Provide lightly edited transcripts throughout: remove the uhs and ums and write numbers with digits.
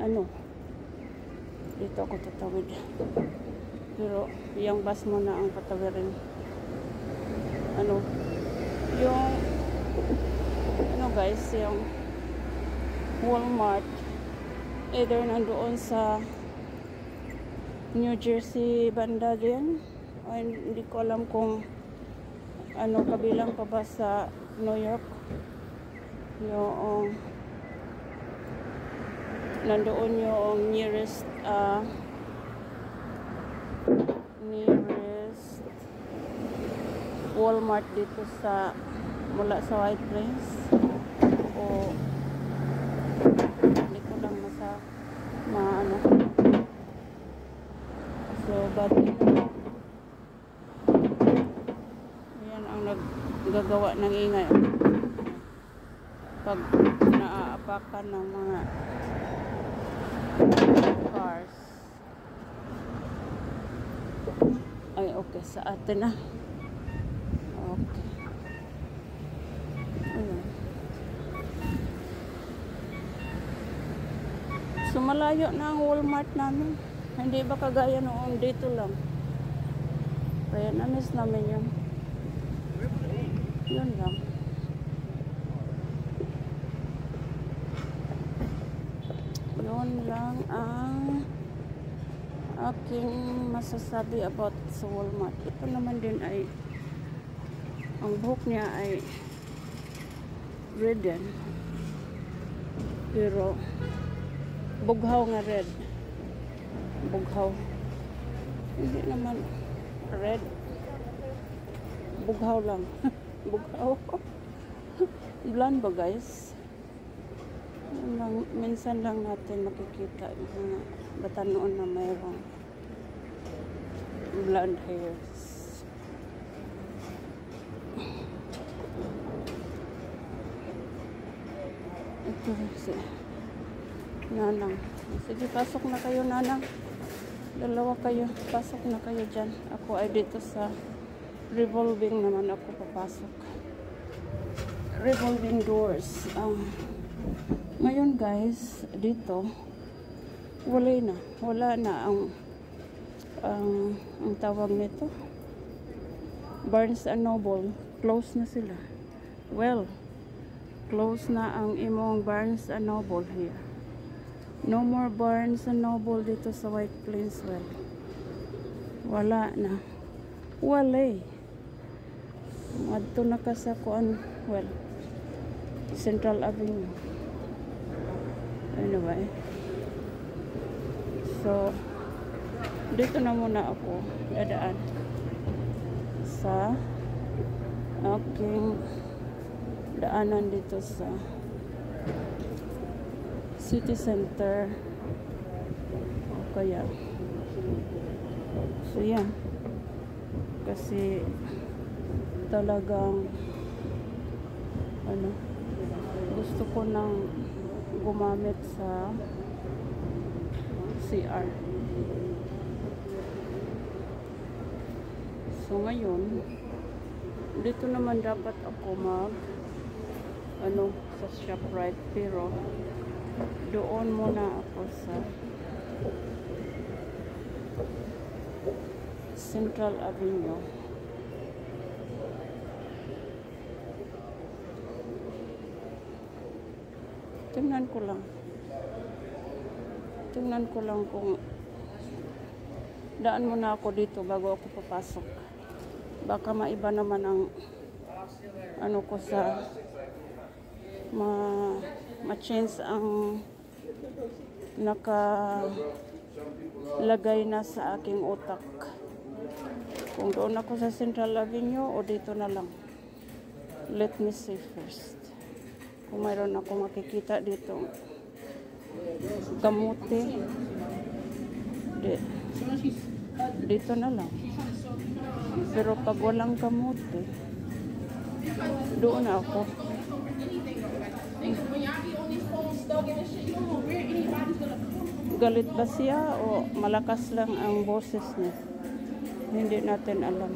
ano, dito ako tatawid. Pero yung bus mo na ang patawirin. Ano, yung ano guys, yung Walmart, either nandoon sa New Jersey banda din, o hindi ko alam kung ano, kabilang pa ba sa New York. Yung nandoon yung nearest Walmart dito sa mula sa White Plains, o hindi ko lang maano. So but yan ang naggagawa ng ingay pag naaapakan ng mga cars. Ay, okay, sa atin na. Okay. Ayan. So malayo na ang Walmart namin. Hindi ba kagaya noon dito lang. Kaya na-miss namin yun. Yun lang. Yun lang ang aking masasabi about sa Walmart. Ito naman din ay ang buhok niya ay red din. Pero bughaw nga red. Bughaw. Hindi naman red. Bughaw lang. Bughaw. Blonde ba guys? Minsan lang natin makikita yung mga batanoon na mayroong blonde hairs. Ito si Nanang. Sige, pasok na kayo, Nanang. Dalawa kayo. Pasok na kayo dyan. Ako ay dito sa revolving naman ako papasok. Revolving doors. Ngayon guys, dito wala na ang tawag nito, Barnes and Noble. Close na sila. Well, close na ang imong Barnes and Noble here. No more Barnes and Noble dito sa White Plains. Well, wala na. Wala. Adto na ka sa kuan, well, Central Avenue. Anyway, so dito na muna ako dadaan sa aking daanan dito sa City Center, o kaya so yan, kasi talagang ano, gusto ko nang gumamit sa CR. So ngayon, dito naman dapat ako sa ShopRite, pero doon muna ako sa Central Avenue. Tingnan ko lang kung daan muna ako dito bago ako papasok. Baka maiba naman ang ano ko sa ma-change ang nakalagay na sa aking utak. Kung doon ako sa Central Avenue o dito na lang. Let me see first. Kung mayroon ako makikita dito kamote, dito na lang. Pero pag walang kamote, doon na ako. Galit ba siya o malakas lang ang boses niya? Hindi natin alam.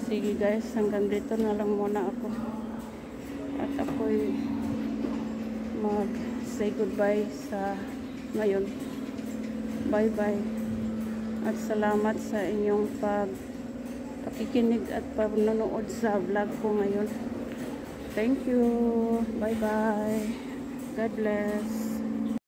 Sige guys, hanggang dito na lang muna ako. At ako'y mag say goodbye sa ngayon. Bye bye. At salamat sa inyong pakikinig at panonood sa vlog ko ngayon. Thank you. Bye bye. God bless.